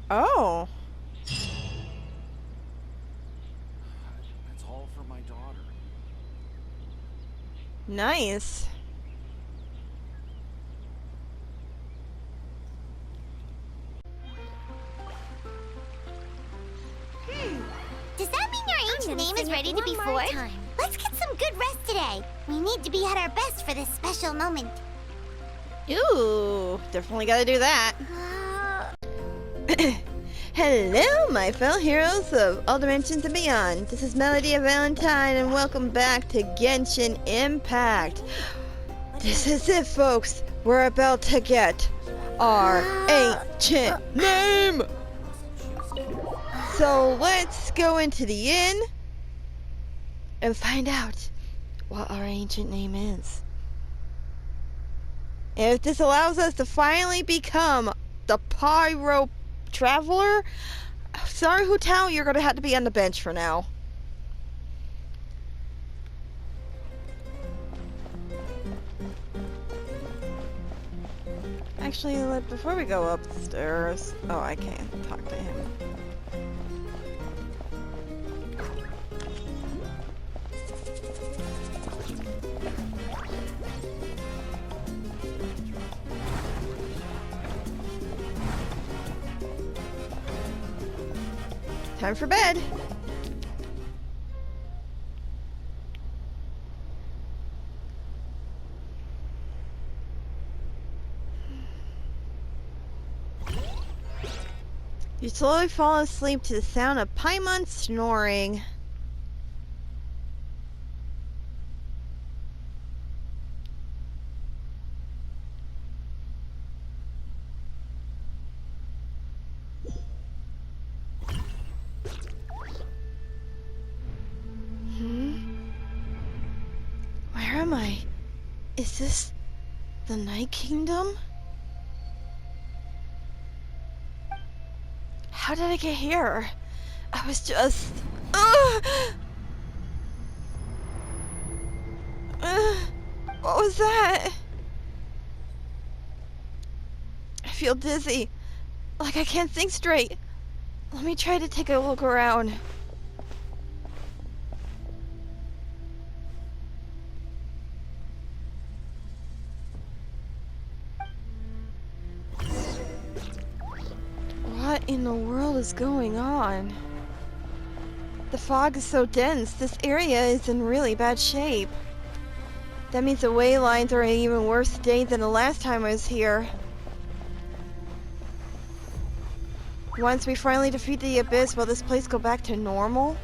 Oh. That's all for my daughter. Nice. Does that mean your ancient name is ready to be forged? Let's get some good rest today. We need to be at our best for this special moment. Ooh, definitely gotta do that. Hello, my fellow heroes of all dimensions and beyond. This is Melody of Valentine, and welcome back to Genshin Impact. This is it, folks. We're about to get our ancient name. So let's go into the inn and find out what our ancient name is. And if this allows us to finally become the Pyro Traveler, sorry Hu Tao, you're gonna have to be on the bench for now. Actually, before we go upstairs, oh, I can't talk to him. Time for bed. You slowly fall asleep to the sound of Paimon snoring. Where am I? Is this the Night Kingdom? How did I get here? I was just... what was that? I feel dizzy. Like I can't think straight. Let me try to take a look around. What in the world is going on? The fog is so dense, this area is in really bad shape. That means the way lines are in an even worse state than the last time I was here. Once we finally defeat the Abyss, will this place go back to normal?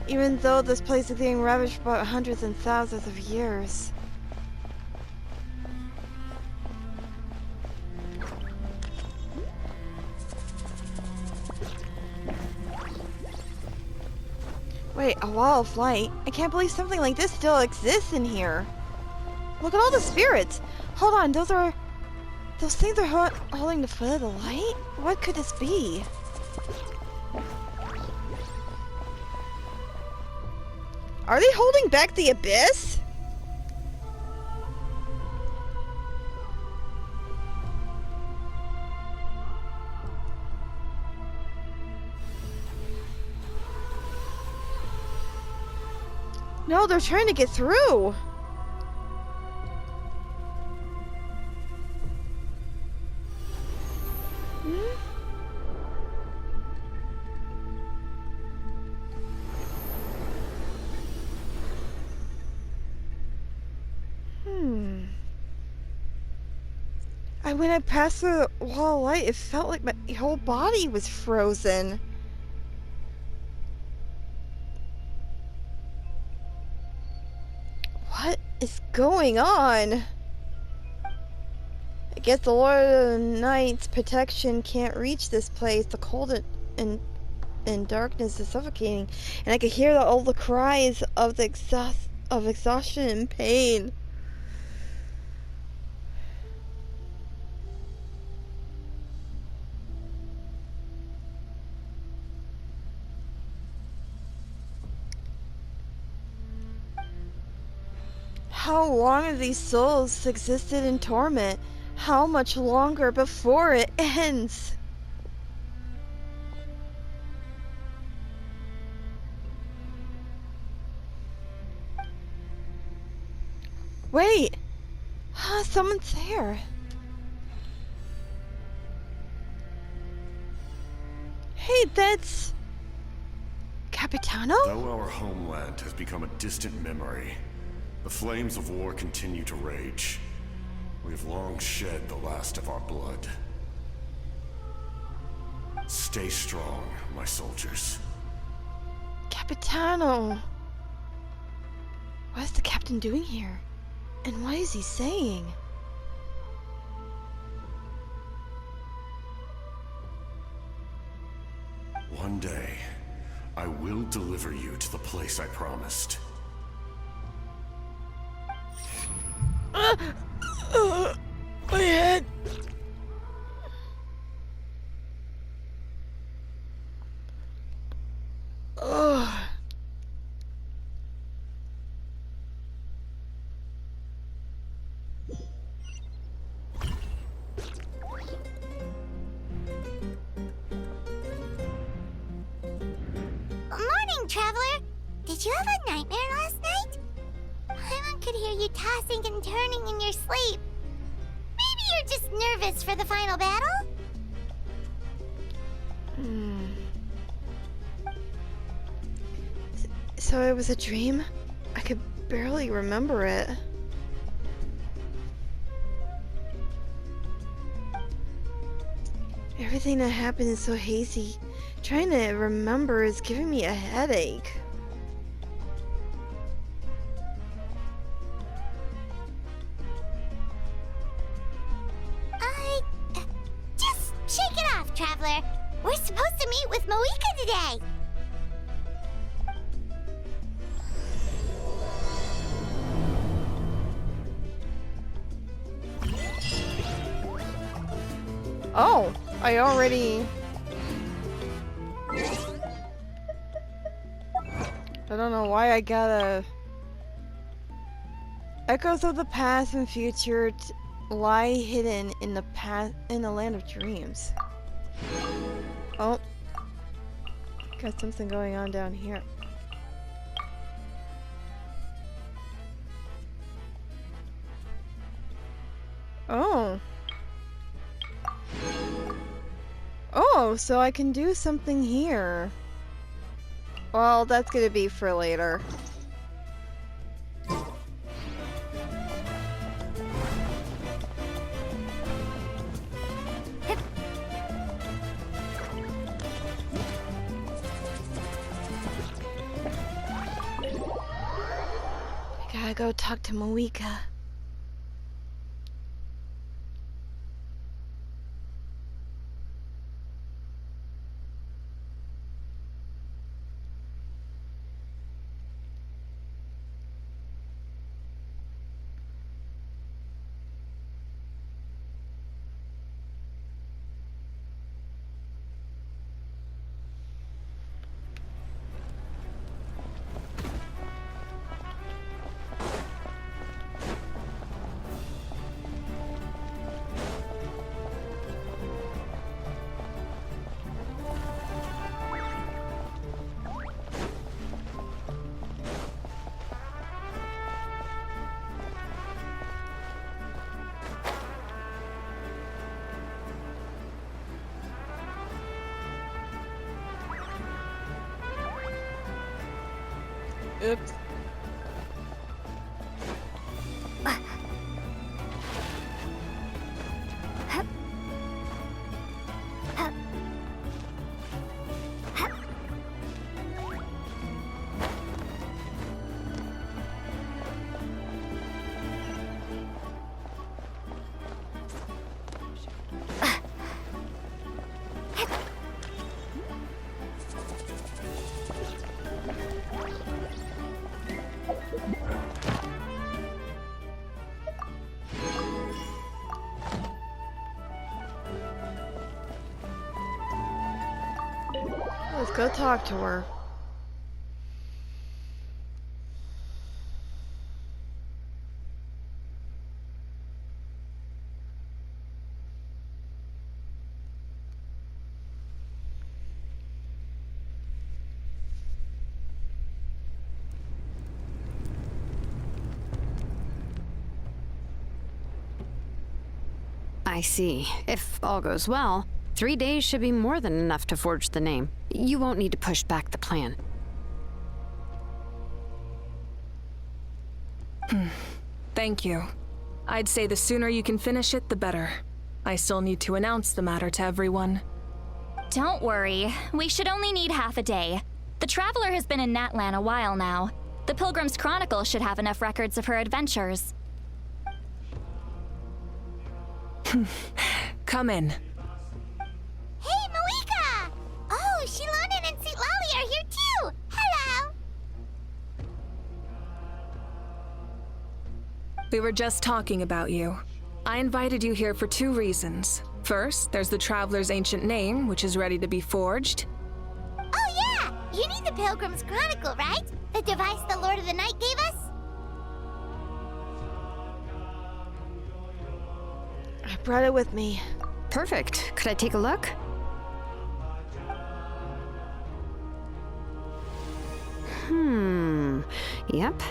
Even though this place is being ravaged by hundreds and thousands of years. Wait, a wall of light? I can't believe something like this still exists in here. Look at all the spirits! Hold on, those things are holding the foot of the light? What could this be? Are they holding back the Abyss? No, they're trying to get through. When I passed the wall of light, it felt like my whole body was frozen. What is going on? I guess the Lord of the Night's protection can't reach this place. The cold and darkness is suffocating, and I could hear all the cries of exhaustion and pain. How long have these souls existed in torment? How much longer before it ends? Wait! Someone's there. Hey, that's... Capitano? Though our homeland has become a distant memory, the flames of war continue to rage. We have long shed the last of our blood. Stay strong, my soldiers. Capitano! What is the captain doing here? And what is he saying? One day, I will deliver you to the place I promised. My head! Ugh. Morning, Traveler. Did you have a nightmare last night? Paimon could hear you tossing and turning in your sleep. Maybe you're just nervous for the final battle? So it was a dream? I could barely remember it. Everything that happened is so hazy. Trying to remember is giving me a headache. Just shake it off, Traveler. We're supposed to meet with Moika today. Oh, I already... I don't know why I gotta... Echoes of the past and future lie hidden in the past, in the land of dreams. Oh. Got something going on down here. Oh. Oh, so I can do something here. Well, that's gonna be for later. I gotta go talk to Moika. Oops. Let's go talk to her. I see. If all goes well, 3 days should be more than enough to forge the name. You won't need to push back the plan. Thank you. I'd say the sooner you can finish it, the better. I still need to announce the matter to everyone. Don't worry. We should only need half a day. The Traveler has been in Natlan a while now. The Pilgrim's Chronicle should have enough records of her adventures. Come in. Hey, Malika! Oh, Shilonen and St. Lolly are here too! Hello! We were just talking about you. I invited you here for 2 reasons. First, there's the Traveler's ancient name, which is ready to be forged. Oh yeah! You need the Pilgrim's Chronicle, right? The device the Lord of the Night gave us? I brought it with me. Perfect. Could I take a look? Yep.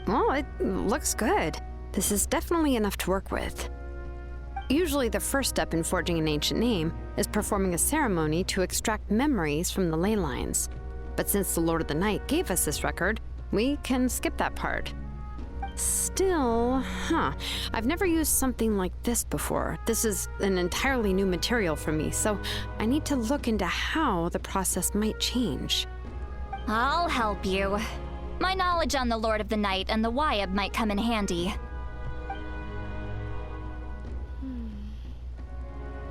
Well, it looks good. This is definitely enough to work with. Usually the first step in forging an ancient name is performing a ceremony to extract memories from the ley lines. But since the Lord of the Night gave us this record, we can skip that part. Still, I've never used something like this before. This is an entirely new material for me, so I need to look into how the process might change. I'll help you. My knowledge on the Lord of the Night and the Wyab might come in handy.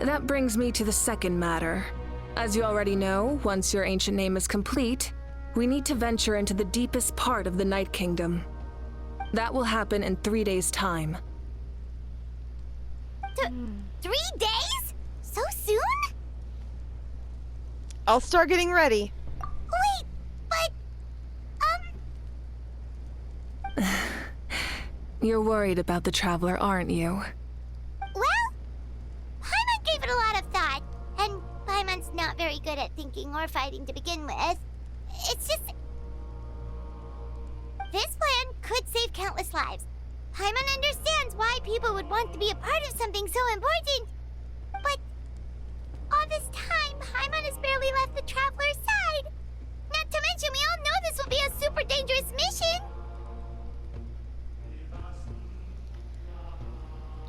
That brings me to the second matter. As you already know, once your ancient name is complete, we need to venture into the deepest part of the Night Kingdom. That will happen in 3 days' time. 3 days? So soon? I'll start getting ready. Wait, but... You're worried about the Traveler, aren't you? Well, Paimon gave it a lot of thought, and Paimon's not very good at thinking or fighting to begin with. It's just... This plan could save countless lives. Paimon understands why people would want to be a part of something so important. But all this time, Paimon has barely left the Traveler's side. Not to mention, we all know this will be a super dangerous mission.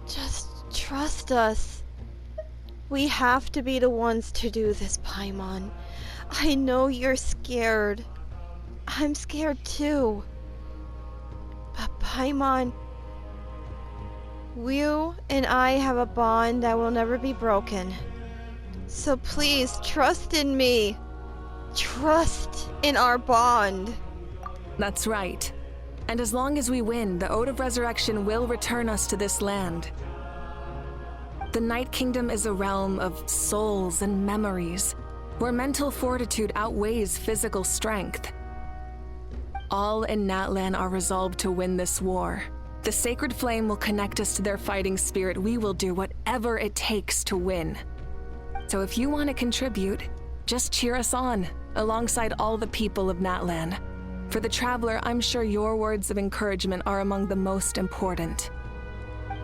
Just trust us. We have to be the ones to do this, Paimon. I know you're scared. I'm scared too. But Paimon, you and I have a bond that will never be broken. So please, trust in me. Trust in our bond. That's right. And as long as we win, the Ode of Resurrection will return us to this land. The Night Kingdom is a realm of souls and memories, where mental fortitude outweighs physical strength. All in Natlan are resolved to win this war. The sacred flame will connect us to their fighting spirit. We will do whatever it takes to win. So if you want to contribute, just cheer us on, alongside all the people of Natlan. For the Traveler, I'm sure your words of encouragement are among the most important.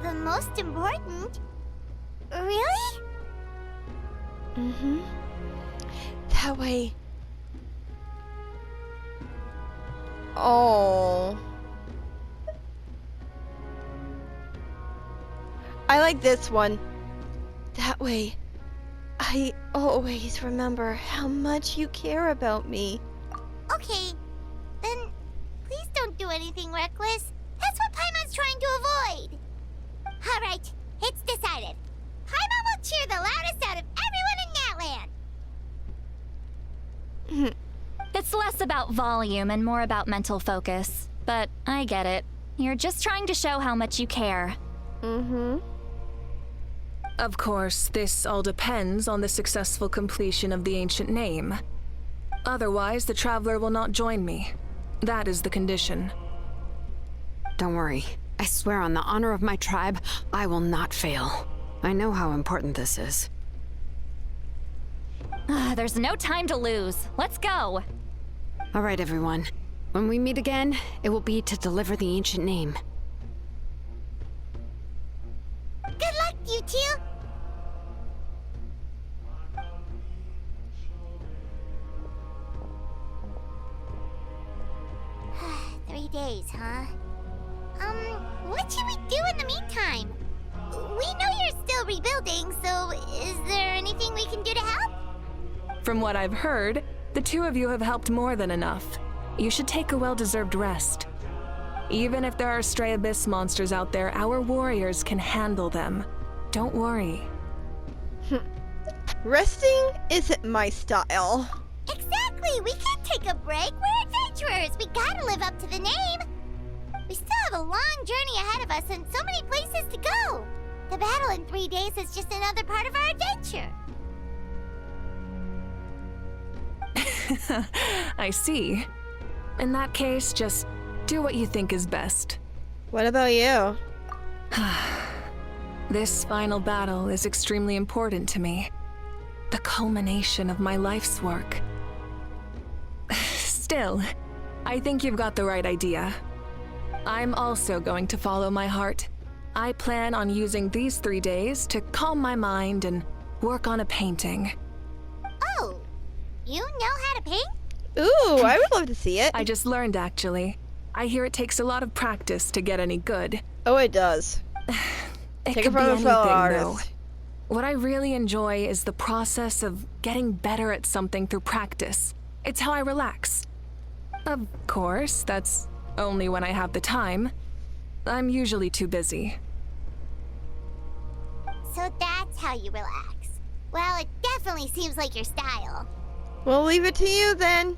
The most important? Really? Mm-hmm. That way... Oh. I like this one. That way, I always remember how much you care about me. Okay, then please don't do anything reckless. That's what Paimon's trying to avoid. All right, it's decided. Paimon will cheer the loudest out of everyone in Natlan. It's less about volume and more about mental focus. But I get it. You're just trying to show how much you care. Mm-hmm. Of course, this all depends on the successful completion of the ancient name. Otherwise, the Traveler will not join me. That is the condition. Don't worry. I swear on the honor of my tribe, I will not fail. I know how important this is. There's no time to lose. Let's go. All right, everyone. When we meet again, it will be to deliver the ancient name. Good 3 days, huh? What should we do in the meantime? We know you're still rebuilding, so is there anything we can do to help? From what I've heard, the two of you have helped more than enough. You should take a well-deserved rest. Even if there are stray abyss monsters out there, our warriors can handle them. Don't worry. Resting isn't my style. Exactly! We can't take a break. We're adventurers. We gotta live up to the name. We still have a long journey ahead of us and so many places to go. The battle in 3 days is just another part of our adventure. I see. In that case, just do what you think is best. What about you? This final battle is extremely important to me. The culmination of my life's work. Still, I think you've got the right idea. I'm also going to follow my heart. I plan on using these 3 days to calm my mind and work on a painting. Oh, you know how to paint? Ooh, I would love to see it. I just learned, actually. I hear it takes a lot of practice to get any good. Oh, it does. It Take it could from be a fellow anything, though. artist. What I really enjoy is the process of getting better at something through practice. It's how I relax. Of course, that's only when I have the time. I'm usually too busy. So that's how you relax. Well, it definitely seems like your style. We'll leave it to you then.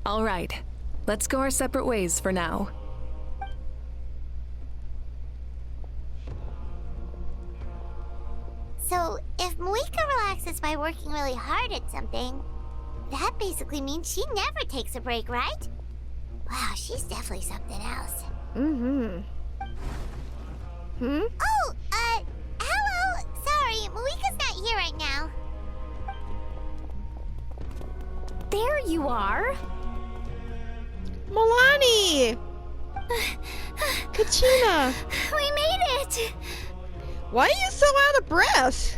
All right, let's go our separate ways for now. So, if Moika relaxes by working really hard at something, that basically means she never takes a break, right? Wow, she's definitely something else. Mm-hmm. Hmm? Oh, hello! Sorry, Moika's not here right now. There you are. Milani! Kachina! We made it! Why are you so out of breath?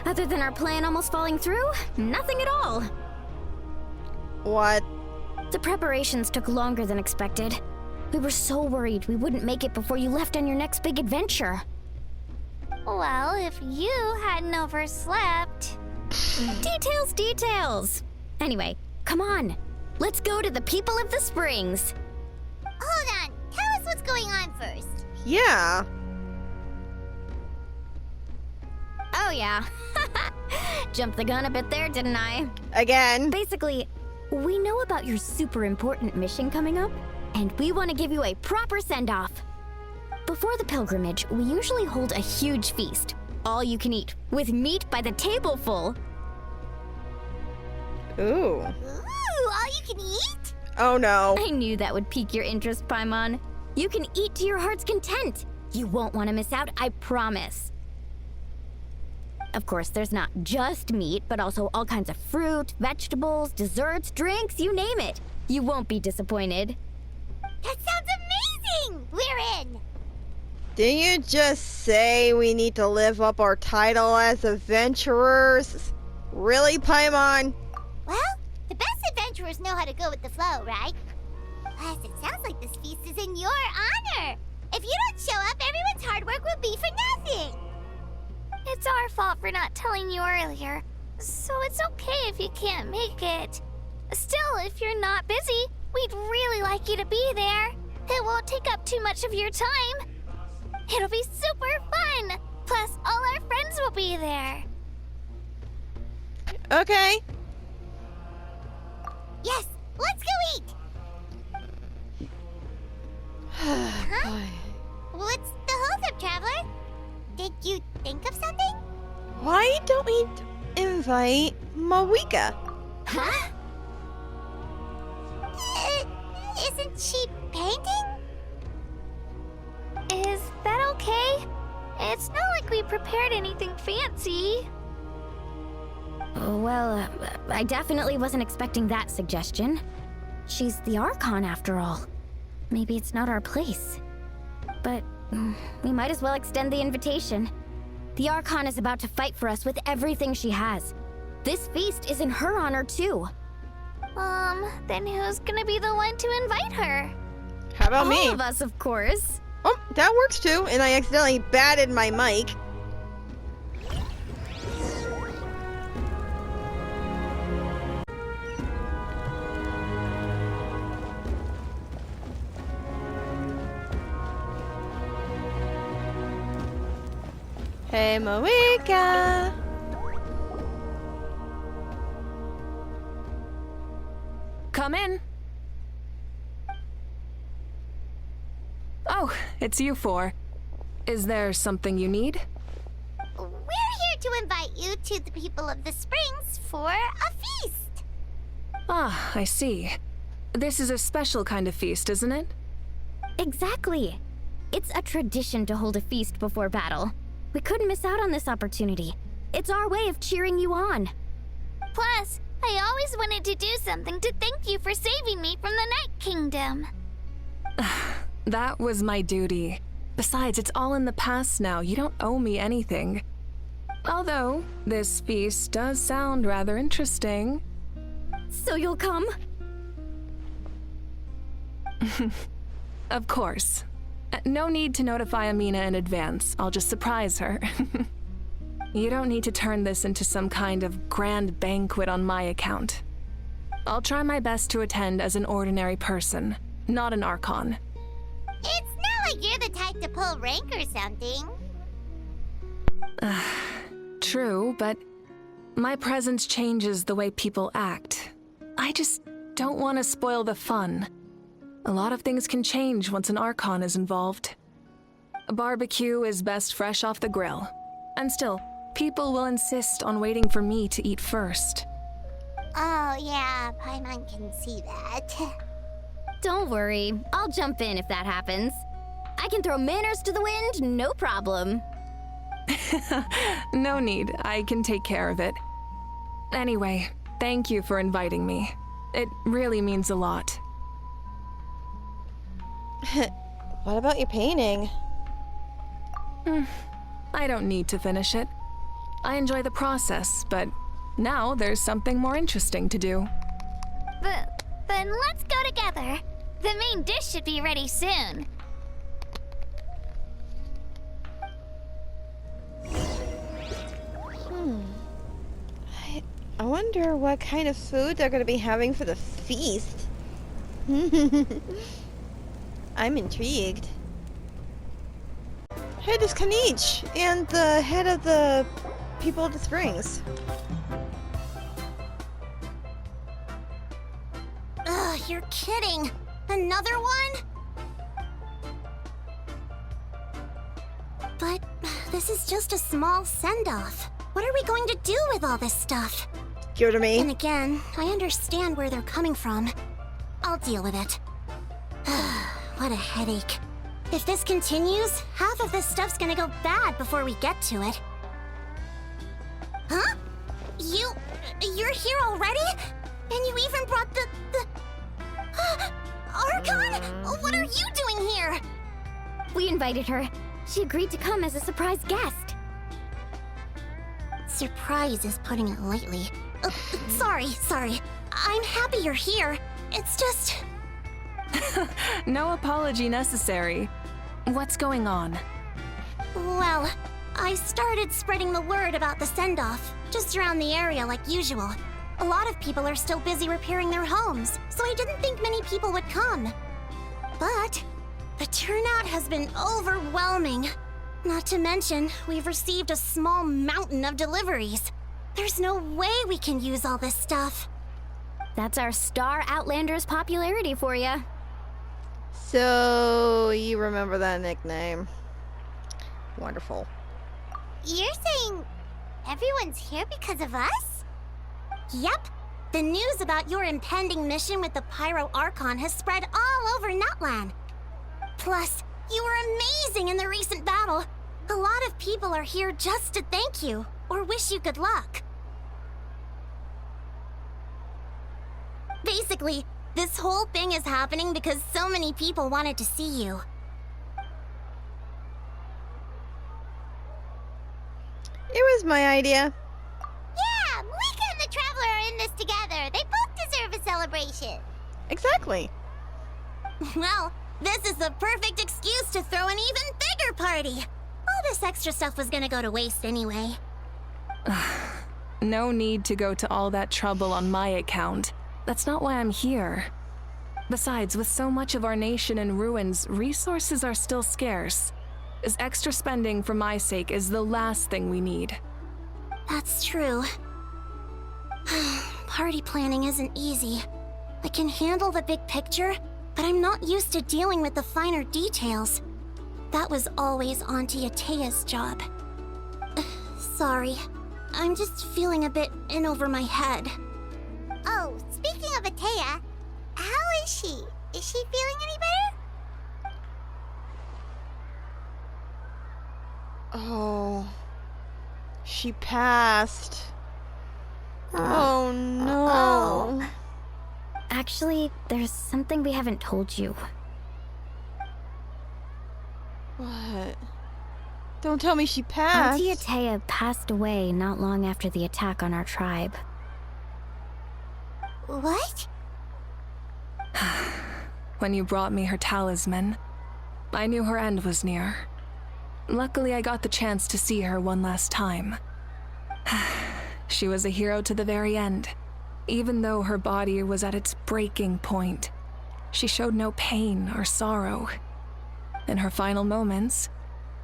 Other than our plan almost falling through, nothing at all. What? The preparations took longer than expected. We were so worried we wouldn't make it before you left on your next big adventure. Well, if you hadn't overslept... Details! Anyway, come on. Let's go to the people of the springs. Hold on, tell us what's going on first. Yeah. Oh yeah. Jumped the gun a bit there, didn't I? Again. Basically, we know about your super important mission coming up, and we want to give you a proper send-off. Before the pilgrimage, we usually hold a huge feast, all you can eat, with meat by the tableful. Ooh. Ooh, all you can eat? Oh no. I knew that would pique your interest, Paimon. You can eat to your heart's content. You won't want to miss out, I promise. Of course, there's not just meat, but also all kinds of fruit, vegetables, desserts, drinks, you name it. You won't be disappointed. That sounds amazing! We're in! Didn't you just say we need to live up our title as adventurers? Really, Paimon? Well, the best adventurers know how to go with the flow, right? Plus, it sounds like this feast is in your honor. If you don't show up, everyone's hard work will be for nothing. It's our fault for not telling you earlier, so it's okay if you can't make it. Still, if you're not busy, we'd really like you to be there. It won't take up too much of your time. It'll be super fun. Plus, all our friends will be there. Okay. Yes, let's go eat. Huh? What's the holdup, Traveler? Did you think of something? Why don't we invite Moika? Huh? Isn't she painting? Is that okay? It's not like we prepared anything fancy. Well, I definitely wasn't expecting that suggestion. She's the Archon after all. Maybe it's not our place. But we might as well extend the invitation. The Archon is about to fight for us with everything she has. This feast is in her honor too. Then who's gonna be the one to invite her? How about All me? of us, of course. Oh, that works too. And I accidentally batted my mic. Hey, Moeka. Come in. Oh, it's you four. Is there something you need? We're here to invite you to the people of the Springs for a feast. Ah, I see. This is a special kind of feast, isn't it? Exactly. It's a tradition to hold a feast before battle. We couldn't miss out on this opportunity. It's our way of cheering you on. Plus, I always wanted to do something to thank you for saving me from the Night Kingdom. That was my duty. Besides, it's all in the past now. You don't owe me anything. Although, this feast does sound rather interesting. So you'll come? Of course. No need to notify Amina in advance. I'll just surprise her. You don't need to turn this into some kind of grand banquet on my account. I'll try my best to attend as an ordinary person, not an Archon. It's not like you're the type to pull rank or something. True, but my presence changes the way people act. I just don't want to spoil the fun. A lot of things can change once an Archon is involved. A barbecue is best fresh off the grill. And still, people will insist on waiting for me to eat first. Oh yeah, Paimon can see that. Don't worry. I'll jump in if that happens. I can throw manners to the wind, no problem. No need. I can take care of it. Anyway, thank you for inviting me. It really means a lot. What about your painting? I don't need to finish it. I enjoy the process, but now there's something more interesting to do. Then let's go together. The main dish should be ready soon. I wonder what kind of food they're going to be having for the feast. I'm intrigued. Hey, this Kanich and the head of the people of the Springs. Ugh, you're kidding. Another one? But this is just a small send-off. What are we going to do with all this stuff? Give it to me. And again, I understand where they're coming from. I'll deal with it. What a headache. If this continues, half of this stuff's gonna go bad before we get to it. Huh? You're here already? And you even brought the... Archon? What are you doing here? We invited her. She agreed to come as a surprise guest. Surprise is putting it lightly. Sorry. I'm happy you're here. It's just... No apology necessary. What's going on? Well, I started spreading the word about the send-off, just around the area like usual. A lot of people are still busy repairing their homes, so I didn't think many people would come. But the turnout has been overwhelming. Not to mention, we've received a small mountain of deliveries. There's no way we can use all this stuff. That's our Star Outlander's popularity for you. So, you remember that nickname. Wonderful. You're saying everyone's here because of us? Yep. The news about your impending mission with the Pyro Archon has spread all over Nutland. Plus, you were amazing in the recent battle. A lot of people are here just to thank you, or wish you good luck. Basically, this whole thing is happening because so many people wanted to see you. It was my idea. Yeah, Moeka and the Traveler are in this together. They both deserve a celebration. celebration. Exactly. Well, this is the perfect excuse to throw an even bigger party. All this extra stuff was gonna go to waste anyway. No need to go to all that trouble on my account. That's not why I'm here. Besides, with so much of our nation in ruins, resources are still scarce. This extra spending for my sake is the last thing we need. That's true. Party planning isn't easy. I can handle the big picture, but I'm not used to dealing with the finer details. That was always Auntie Atea's job. Sorry. I'm just feeling a bit in over my head. Oh, speaking of Atea, how is she? Is she feeling any better? Oh. She passed. Oh no. Actually, there's something we haven't told you. What? Don't tell me she passed. Auntie Atea passed away not long after the attack on our tribe. What? When you brought me her talisman, I knew her end was near. Luckily, I got the chance to see her one last time. She was a hero to the very end. Even though her body was at its breaking point, she showed no pain or sorrow. In her final moments,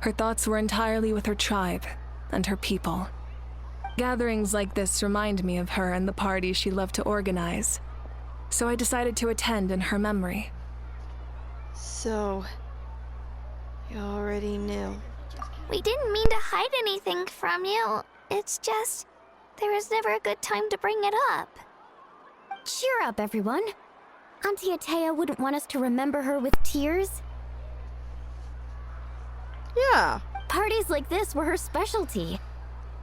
her thoughts were entirely with her tribe and her people. Gatherings like this remind me of her and the parties she loved to organize, so I decided to attend in her memory. So, you already knew. We didn't mean to hide anything from you. It's just, there was never a good time to bring it up. Cheer up, everyone. Auntie Atea wouldn't want us to remember her with tears. Yeah. Parties like this were her specialty.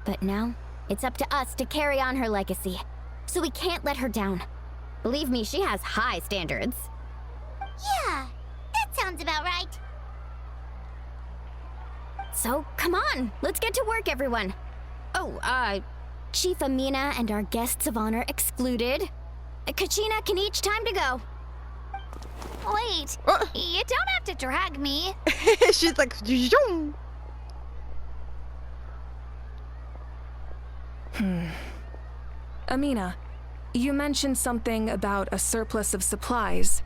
But now, it's up to us to carry on her legacy. So we can't let her down. Believe me, she has high standards. Yeah, that sounds about right. So, come on, let's get to work, everyone. Oh, Chief Amina and our guests of honor excluded. Kachina can each time to go. Wait, you don't have to drag me. She's like, zoom. Amina, you mentioned something about a surplus of supplies.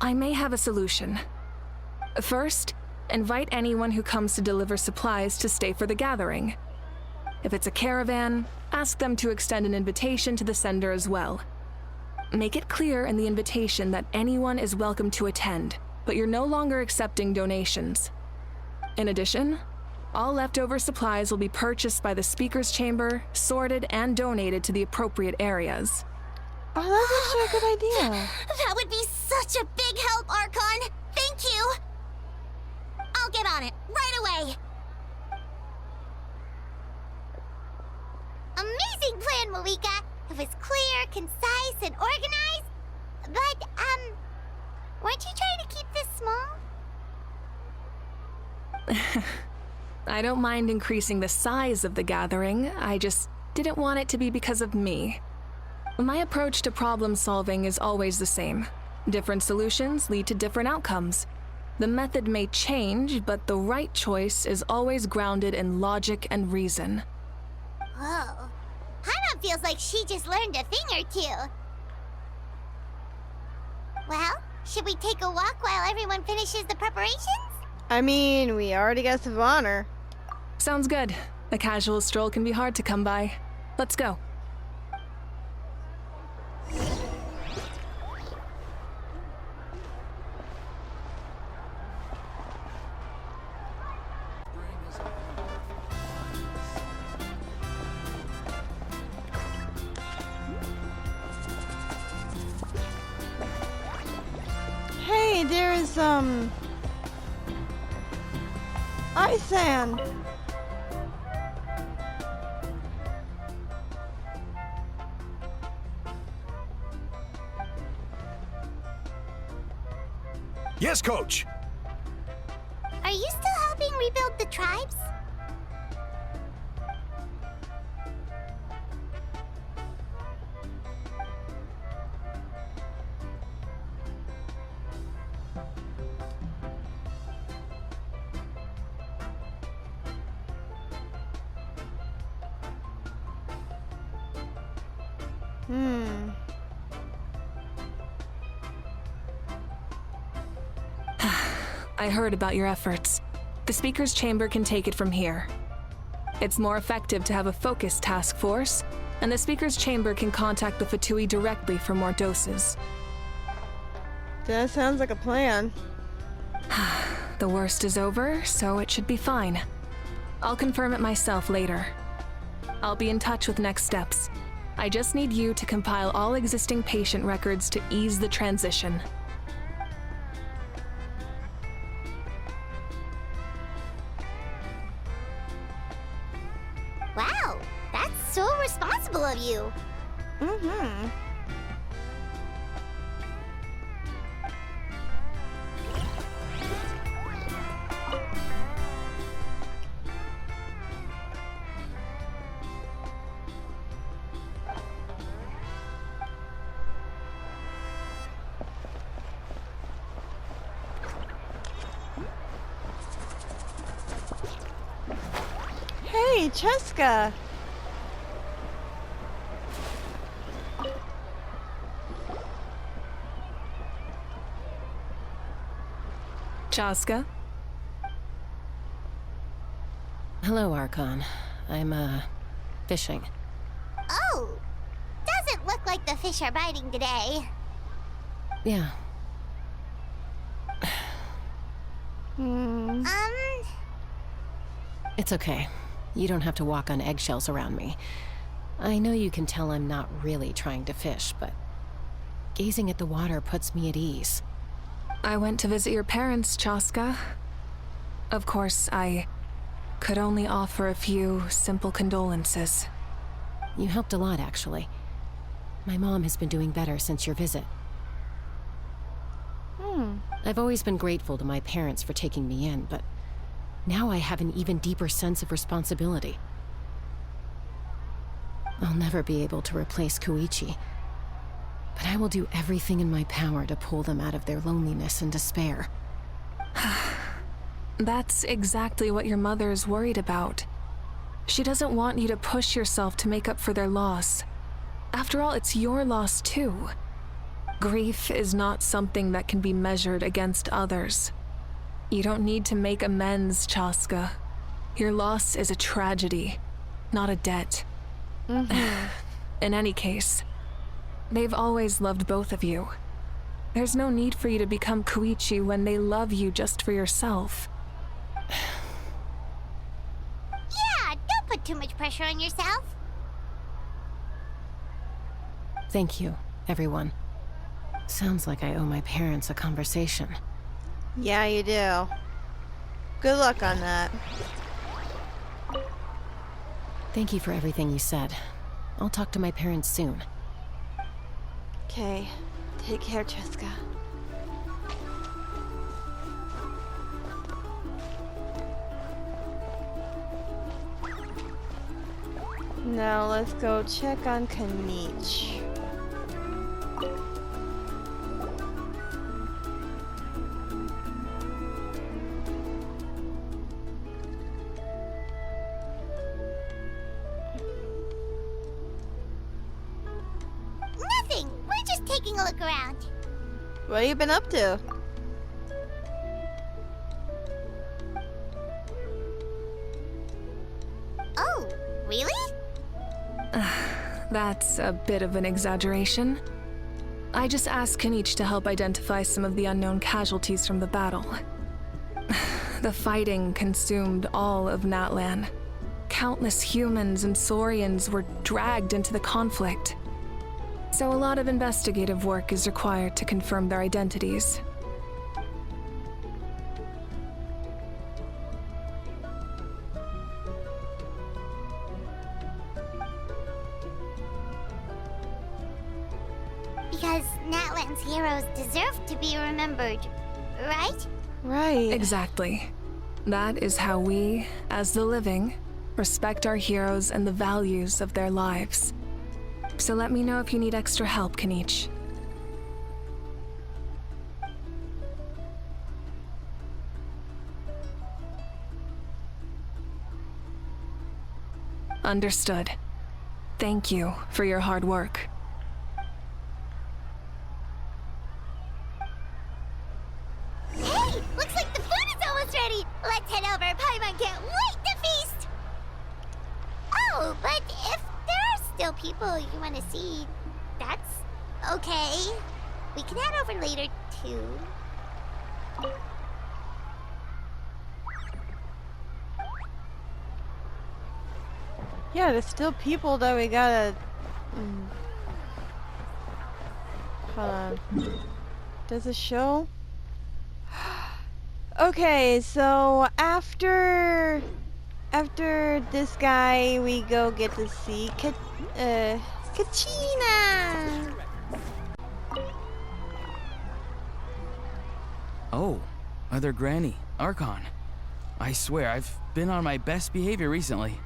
I may have a solution. First, invite anyone who comes to deliver supplies to stay for the gathering. If it's a caravan, ask them to extend an invitation to the sender as well. Make it clear in the invitation that anyone is welcome to attend, but you're no longer accepting donations. In addition, all leftover supplies will be purchased by the speaker's chamber, sorted, and donated to the appropriate areas. Oh, that's actually a good idea. That would be such a big help, Archon. Thank you. I'll get on it right away. Amazing plan, Malika. It was clear, concise, and organized. But, weren't you trying to keep this small? I don't mind increasing the size of the gathering, I just didn't want it to be because of me. My approach to problem solving is always the same. Different solutions lead to different outcomes. The method may change, but the right choice is always grounded in logic and reason. Whoa. Paimon feels like she just learned a thing or two. Well, should we take a walk while everyone finishes the preparations? I mean, we already got some honor. Sounds good. A casual stroll can be hard to come by. Let's go. Hey, there is, Isan. Yes, Coach. Are you still helping rebuild the tribes? I heard about your efforts. The Speaker's Chamber can take it from here. It's more effective to have a focused task force, and the Speaker's Chamber can contact the Fatui directly for more doses. That sounds like a plan. The worst is over, so it should be fine. I'll confirm it myself later. I'll be in touch with next steps. I just need you to compile all existing patient records to ease the transition. Wow, that's so responsible of you. Mm-hmm. Hey, Cheska! Chaska? Hello, Archon. I'm, fishing. Oh, doesn't look like the fish are biting today. Yeah. It's okay. You don't have to walk on eggshells around me. I know you can tell I'm not really trying to fish, but gazing at the water puts me at ease. I went to visit your parents, Chaska. Of course, I could only offer a few simple condolences. You helped a lot, actually. My mom has been doing better since your visit. I've always been grateful to my parents for taking me in, but now I have an even deeper sense of responsibility. I'll never be able to replace Koichi, but I will do everything in my power to pull them out of their loneliness and despair. That's exactly what your mother is worried about. She doesn't want you to push yourself to make up for their loss. After all, it's your loss too. Grief is not something that can be measured against others. You don't need to make amends, Chaska. Your loss is a tragedy, not a debt. In any case, they've always loved both of you. There's no need for you to become Koichi when they love you just for yourself. Yeah, don't put too much pressure on yourself. Thank you, everyone. Sounds like I owe my parents a conversation. Yeah, you do. Good luck on that. Thank you for everything you said. I'll talk to my parents soon. Okay. Take care, Cheska. Now let's go check on Kanich. Nothing. We're just taking a look around. What have you been up to? Oh, really? That's a bit of an exaggeration. I just asked Kanich to help identify some of the unknown casualties from the battle. The fighting consumed all of Natlan. Countless humans and Saurians were dragged into the conflict. So a lot of investigative work is required to confirm their identities. Because Natlan's heroes deserve to be remembered, right? Right. Exactly. That is how we, as the living, respect our heroes and the values of their lives. So let me know if you need extra help, Kanich. Understood. Thank you for your hard work. Hey! Looks like the food is almost ready! Let's head over. Paimon can't wait to feast! Oh, but if there are still people you want to see, that's okay. We can head over later, too. Yeah, there's still people that we gotta... Hold on. Does it show? Okay, so after this guy, we go get to see Kachina! Oh, Other Granny, Archon. I swear, I've been on my best behavior recently.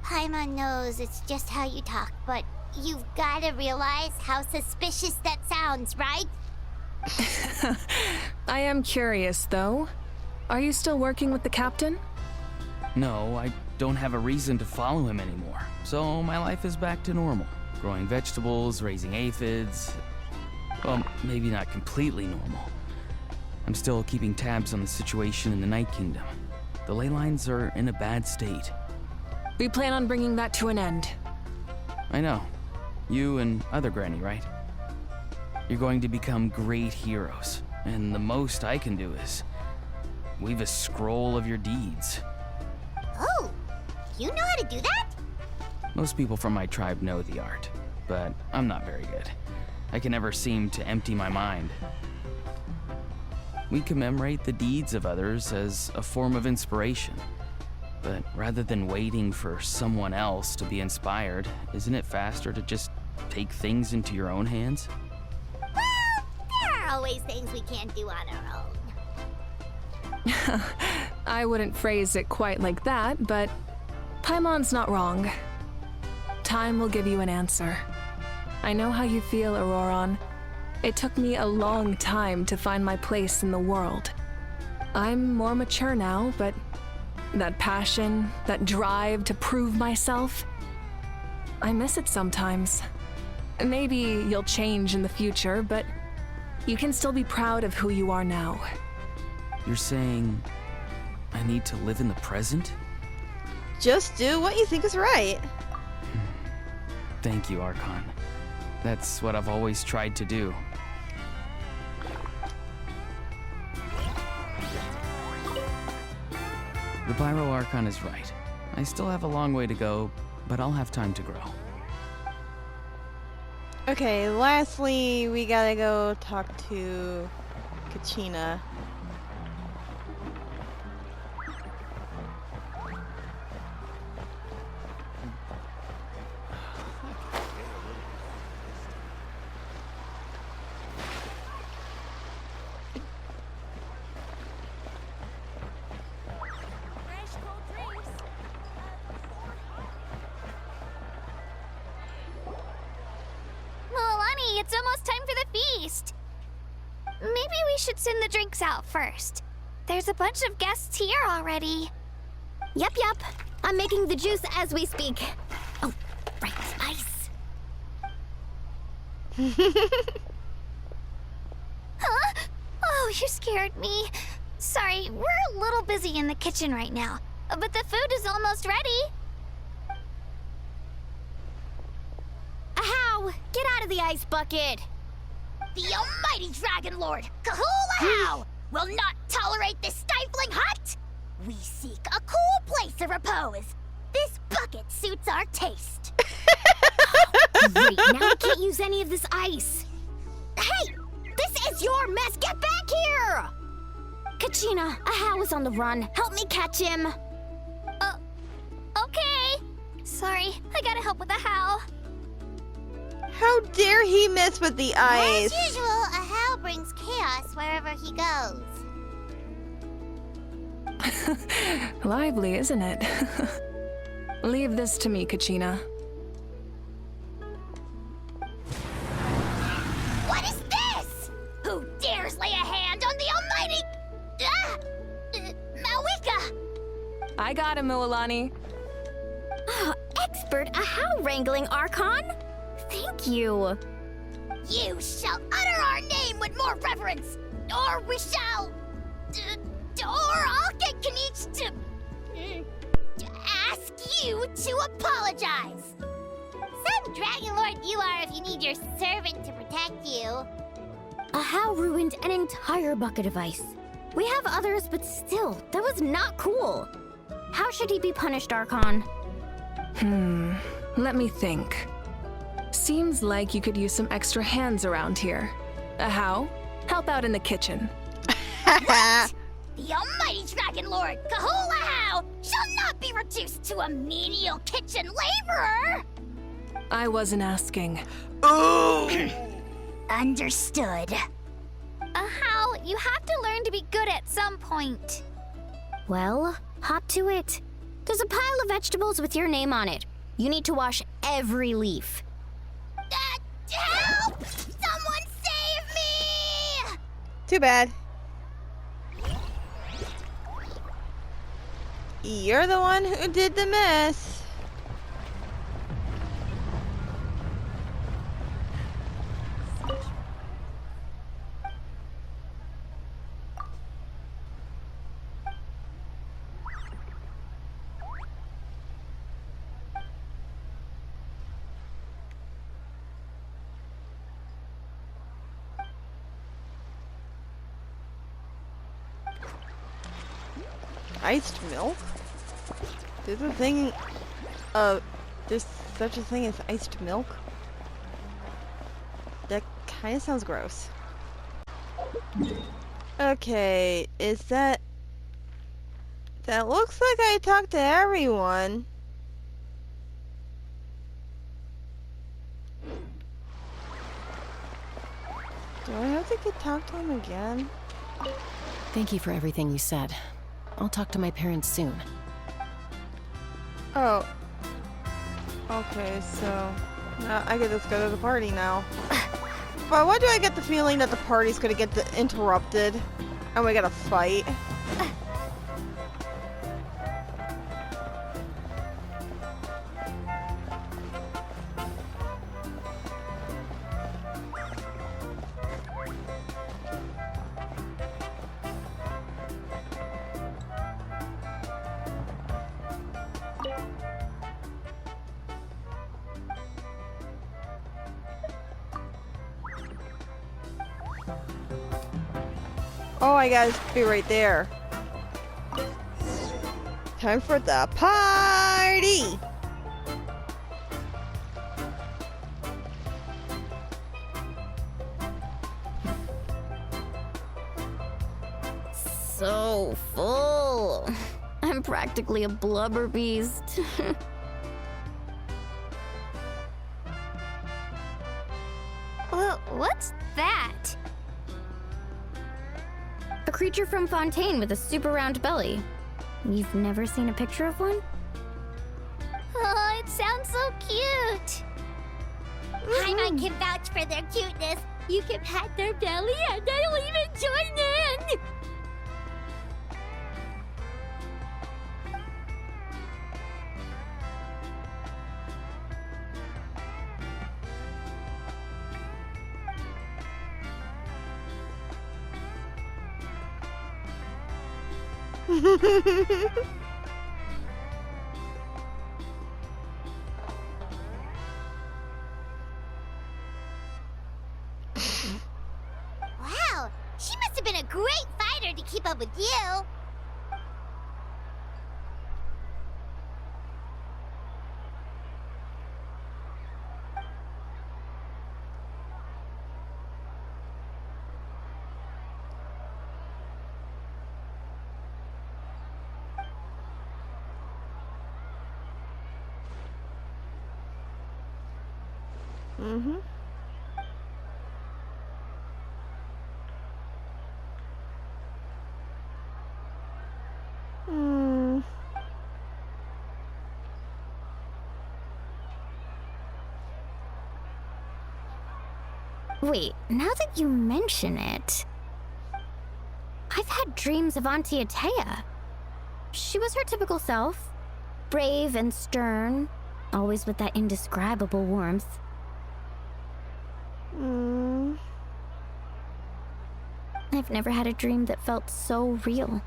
Paimon knows it's just how you talk, but you've gotta realize how suspicious that sounds, right? I am curious, though. Are you still working with the captain? No, I don't have a reason to follow him anymore. So my life is back to normal. Growing vegetables, raising aphids. Well, maybe not completely normal. I'm still keeping tabs on the situation in the Night Kingdom. The ley lines are in a bad state. We plan on bringing that to an end. I know. You and Other Granny, right? You're going to become great heroes, and the most I can do is weave a scroll of your deeds. Oh, you know how to do that? Most people from my tribe know the art, but I'm not very good. I can never seem to empty my mind. We commemorate the deeds of others as a form of inspiration. But rather than waiting for someone else to be inspired, isn't it faster to just take things into your own hands? Well, there are always things we can't do on our own. I wouldn't phrase it quite like that, but Paimon's not wrong. Time will give you an answer. I know how you feel, Auroron. It took me a long time to find my place in the world. I'm more mature now, but that passion, that drive to prove myself, I miss it sometimes. Maybe you'll change in the future, but you can still be proud of who you are now. You're saying I need to live in the present? Just do what you think is right. Thank you, Archon. That's what I've always tried to do. The Pyro Archon is right. I still have a long way to go, but I'll have time to grow. Okay, lastly, we gotta go talk to Kachina. Milani, it's almost time for the feast. Maybe we should send the drinks out first. There's a bunch of guests here already. Yep. I'm making the juice as we speak. Oh, right, ice. Huh? Oh, you scared me. Sorry, we're a little busy in the kitchen right now, but the food is almost ready. Ahow! Get out of the ice bucket! The almighty Dragon Lord, Kahula will not tolerate this stifling hut! We seek a cool place to repose. This bucket suits our taste. Great, now I can't use any of this ice. Hey! This is your mess! Get back here! Kachina, Ahow is on the run. Help me catch him. Okay. Sorry, I gotta help with the how. How dare he mess with the ice? As usual, Ahau brings chaos wherever he goes. Lively, isn't it? Leave this to me, Kachina. What is this? Who dares lay a hand on the almighty... Mawika! I got him, Mualani. expert Ahau wrangling, Archon. Thank you. You shall utter our name with more reverence, or we shall... or I'll get Kanich to ask you to apologize. Some Dragon Lord you are if you need your servant to protect you. Ahau ruined an entire bucket of ice. We have others, but still, that was not cool. How should he be punished, Archon? Let me think. Seems like you could use some extra hands around here. Ahau, help out in the kitchen. The almighty Dragon Lord, Kahula shall not be reduced to a menial kitchen laborer! I wasn't asking. Understood. How? You have to learn to be good at some point. Well, hop to it. There's a pile of vegetables with your name on it. You need to wash every leaf. Help! Someone save me! Too bad. You're the one who did the mess. Iced milk? There's a thing, there's such a thing as iced milk? That kind of sounds gross. Okay, is that... That looks like I talked to everyone. Do I have to talk to him again? Thank you for everything you said. I'll talk to my parents soon. Oh. Okay, so... Now I can just go to the party now. But why do I get the feeling that the party's gonna get interrupted? And we gotta fight? Oh, I gotta be right there. Time for the party! So full. I'm practically a blubber beast. Well, what's that? A creature from Fontaine with a super round belly. You've never seen a picture of one? Oh, it sounds so cute. Paimon can vouch for their cuteness. You can pat their belly and I'll even join in! Wow, she must have been a great fighter to keep up with you. Mm-hmm. Wait, now that you mention it... I've had dreams of Auntie Atea. She was her typical self. Brave and stern. always with that indescribable warmth. I've never had a dream that felt so real.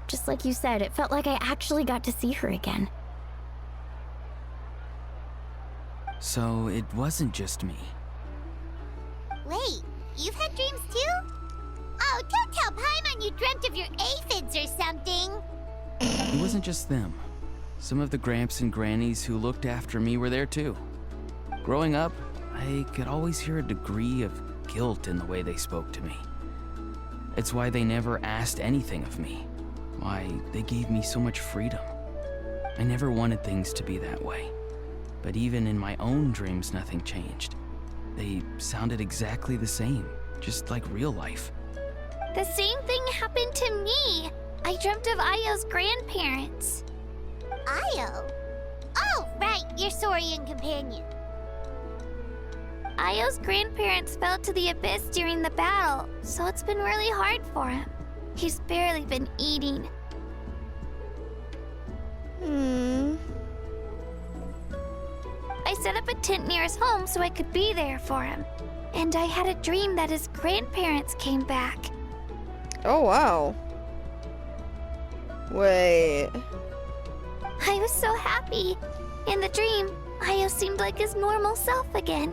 Just like you said, it felt like I actually got to see her again. So it wasn't just me. Wait, you've had dreams too? Oh, don't tell Paimon you dreamt of your aphids or something. It wasn't just them. Some of the Gramps and Grannies who looked after me were there too. Growing up, I could always hear a degree of guilt in the way they spoke to me. It's why they never asked anything of me. Why they gave me so much freedom. I never wanted things to be that way. But even in my own dreams, nothing changed. They sounded exactly the same, just like real life. The same thing happened to me. I dreamt of Ayo's grandparents. Ayo? Oh, right, your Saurian companion. Ayo's grandparents fell to the abyss during the battle, so it's been really hard for him. He's barely been eating. I set up a tent near his home so I could be there for him. And I had a dream that his grandparents came back. Oh, wow. Wait. I was so happy. In the dream, Ayo seemed like his normal self again.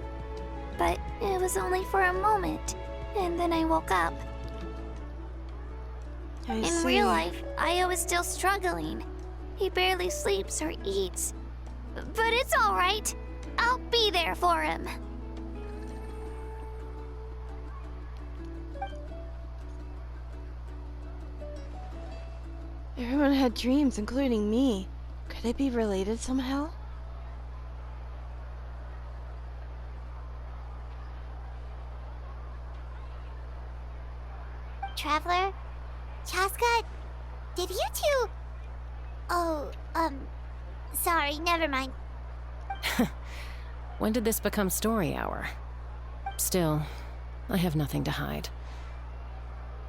But it was only for a moment, and then I woke up. In real life, Ayo is still struggling. He barely sleeps or eats. But it's all right. I'll be there for him. Everyone had dreams, including me. Could they be related somehow? Traveler? Chaska? Did you two... Oh, sorry, never mind. When did this become story hour? Still, I have nothing to hide.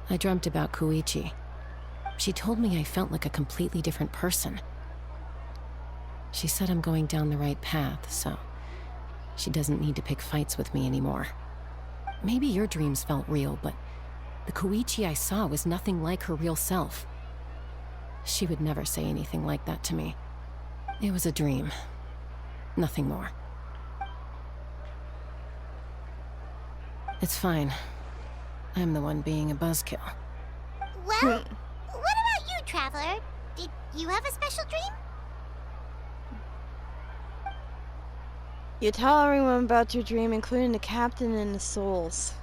I dreamt about Koichi. She told me I felt like a completely different person. She said I'm going down the right path, so she doesn't need to pick fights with me anymore. Maybe your dreams felt real, but the Koichi I saw was nothing like her real self. She would never say anything like that to me. It was a dream. Nothing more. It's fine. I'm the one being a buzzkill. Well, what about you, Traveler? Did you have a special dream? You tell everyone about your dream, including the captain and the souls.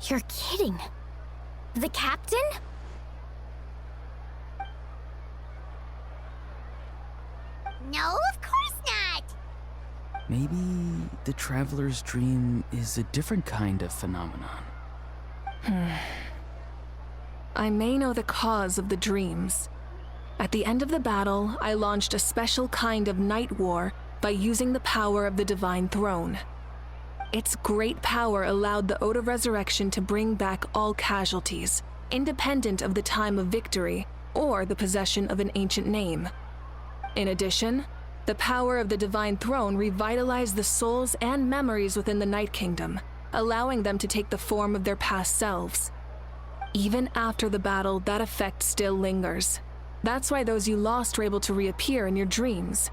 You're kidding. The captain? No, of course not! Maybe the traveler's dream is a different kind of phenomenon. I may know the cause of the dreams. At the end of the battle, I launched a special kind of night war by using the power of the Divine Throne. Its great power allowed the Ode of Resurrection to bring back all casualties, independent of the time of victory or the possession of an ancient name. In addition, the power of the Divine Throne revitalized the souls and memories within the Night Kingdom, allowing them to take the form of their past selves. Even after the battle, that effect still lingers. That's why those you lost were able to reappear in your dreams.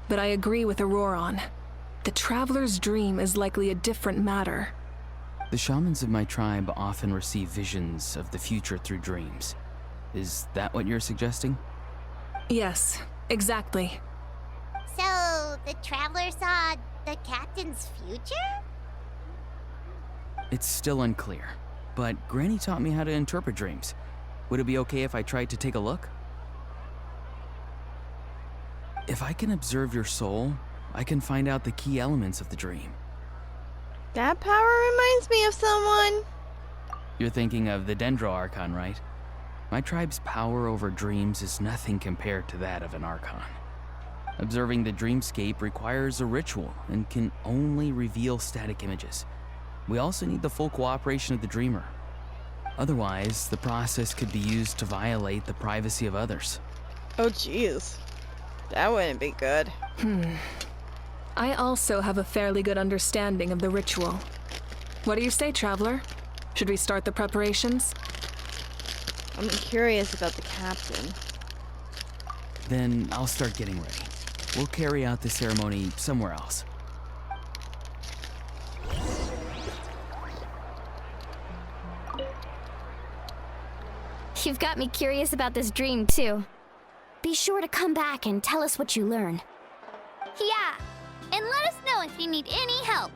But I agree with Auroron. The Traveler's dream is likely a different matter. The shamans of my tribe often receive visions of the future through dreams. Is that what you're suggesting? Yes, exactly. So, the Traveler saw the captain's future? It's still unclear, but Granny taught me how to interpret dreams. Would it be okay if I tried to take a look? If I can observe your soul, I can find out the key elements of the dream. That power reminds me of someone. You're thinking of the Dendro Archon, right? My tribe's power over dreams is nothing compared to that of an Archon. Observing the dreamscape requires a ritual and can only reveal static images. We also need the full cooperation of the dreamer. Otherwise, the process could be used to violate the privacy of others. Oh, jeez. That wouldn't be good. I also have a fairly good understanding of the ritual. What do you say, Traveler? Should we start the preparations? I'm curious about the captain. Then I'll start getting ready. We'll carry out the ceremony somewhere else. You've got me curious about this dream, too. Be sure to come back and tell us what you learn. Yeah, and let us know if you need any help.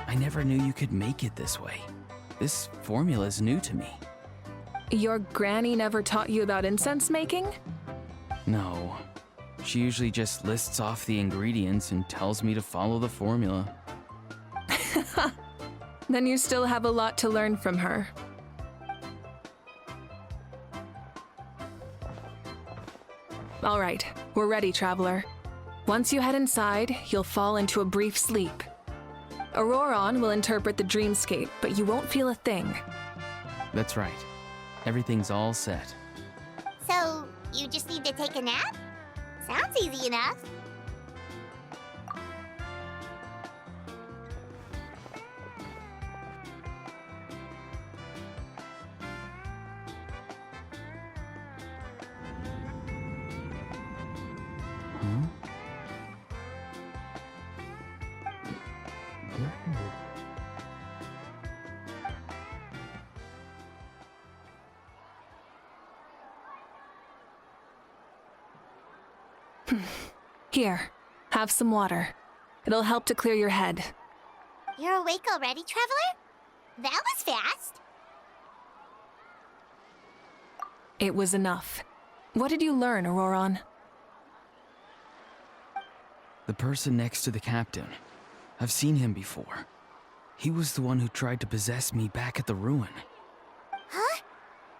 I never knew you could make it this way. This formula's new to me. Your granny never taught you about incense making? No. She usually just lists off the ingredients and tells me to follow the formula. Then you still have a lot to learn from her. All right, we're ready, Traveler. Once you head inside, you'll fall into a brief sleep. Auroron will interpret the dreamscape, but you won't feel a thing. That's right. Everything's all set. So, you just need to take a nap? Sounds easy enough. Here, have some water. It'll help to clear your head. You're awake already, Traveler? That was fast. It was enough. What did you learn, Auroron? The person next to the captain. I've seen him before. He was the one who tried to possess me back at the ruin. Huh?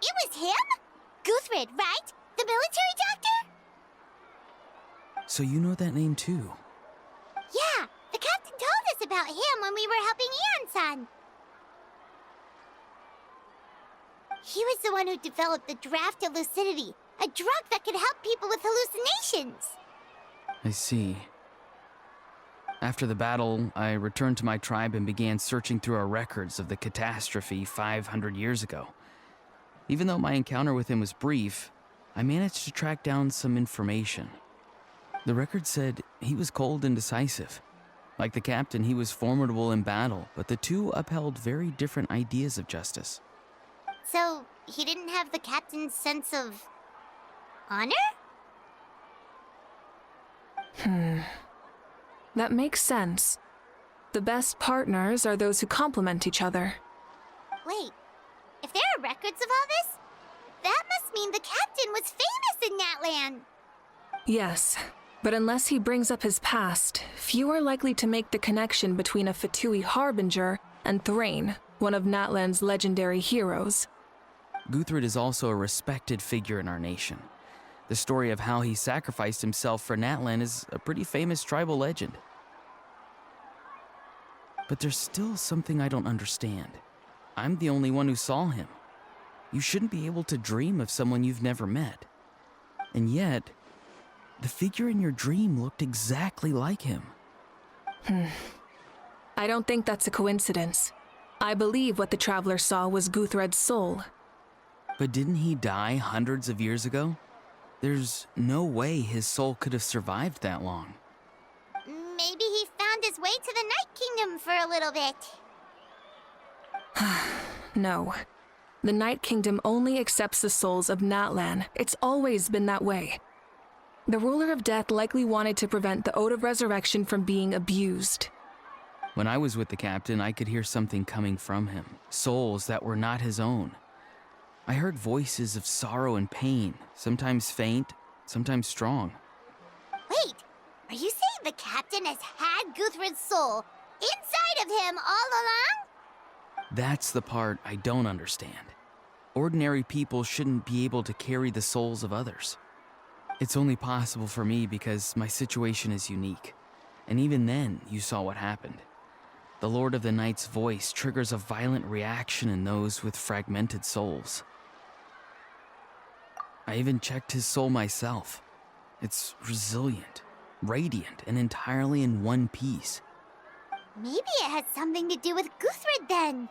It was him? Guthred, right? The military doctor? So you know that name too? Yeah, the captain told us about him when we were helping Eon-san. He was the one who developed the draft of lucidity, a drug that could help people with hallucinations. I see. After the battle, I returned to my tribe and began searching through our records of the catastrophe 500 years ago. Even though my encounter with him was brief, I managed to track down some information. The record said he was cold and decisive. Like the captain, he was formidable in battle, but the two upheld very different ideas of justice. So, he didn't have the captain's sense of honor? That makes sense. The best partners are those who complement each other. Wait, if there are records of all this, that must mean the captain was famous in that land. Yes, but unless he brings up his past, few are likely to make the connection between a Fatui harbinger and Thrain, one of Natlan's legendary heroes. Guthred is also a respected figure in our nation. The story of how he sacrificed himself for Natlan is a pretty famous tribal legend. But there's still something I don't understand. I'm the only one who saw him. You shouldn't be able to dream of someone you've never met. And yet, the figure in your dream looked exactly like him. I don't think that's a coincidence. I believe what the Traveler saw was Guthred's soul. But didn't he die hundreds of years ago? There's no way his soul could have survived that long. Maybe he found his way to the Night Kingdom for a little bit. No. The Night Kingdom only accepts the souls of Natlan. It's always been that way. The Ruler of Death likely wanted to prevent the Ode of Resurrection from being abused. When I was with the captain, I could hear something coming from him, souls that were not his own. I heard voices of sorrow and pain, sometimes faint, sometimes strong. Wait, Are you saying the captain has had Guthred's soul inside of him all along? That's the part I don't understand. Ordinary people shouldn't be able to carry the souls of others. It's only possible for me because my situation is unique. And even then, you saw what happened. The Lord of the Night's voice triggers a violent reaction in those with fragmented souls. I even checked his soul myself. It's resilient, radiant, and entirely in one piece. Maybe it has something to do with Guthred then.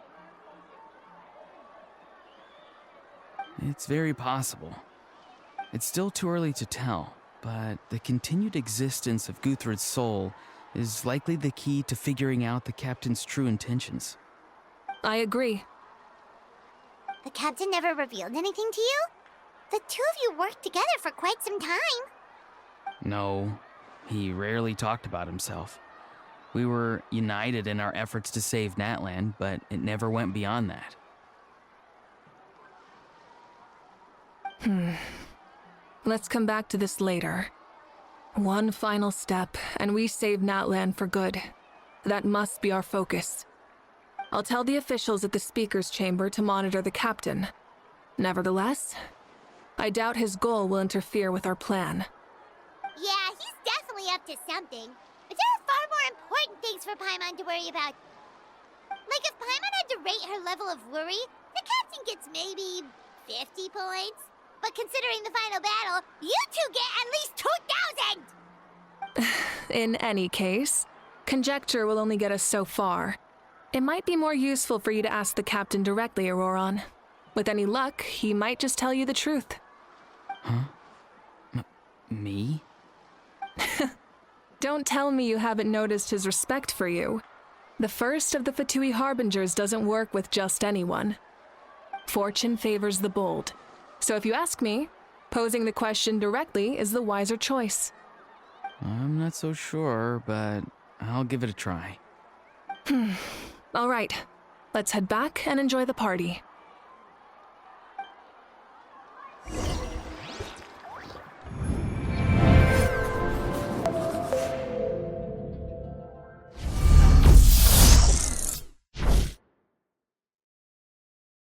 It's very possible. It's still too early to tell, but the continued existence of Guthred's soul is likely the key to figuring out the captain's true intentions. I agree. The captain never revealed anything to you? The two of you worked together for quite some time. No, he rarely talked about himself. We were united in our efforts to save Natlan, but it never went beyond that. Let's come back to this later. One final step, and we save Natlan for good. That must be our focus. I'll tell the officials at the speaker's chamber to monitor the captain. Nevertheless, I doubt his goal will interfere with our plan. Yeah, he's definitely up to something. But there are far more important things for Paimon to worry about. Like if Paimon had to rate her level of worry, the captain gets maybe 50 points. But considering the final battle, you two get at least 2,000! In any case, conjecture will only get us so far. It might be more useful for you to ask the captain directly, Auroron. With any luck, he might just tell you the truth. Huh? Me? Don't tell me you haven't noticed his respect for you. The first of the Fatui Harbingers doesn't work with just anyone. Fortune favors the bold. So if you ask me, posing the question directly is the wiser choice. I'm not so sure, but I'll give it a try. All right, let's head back and enjoy the party.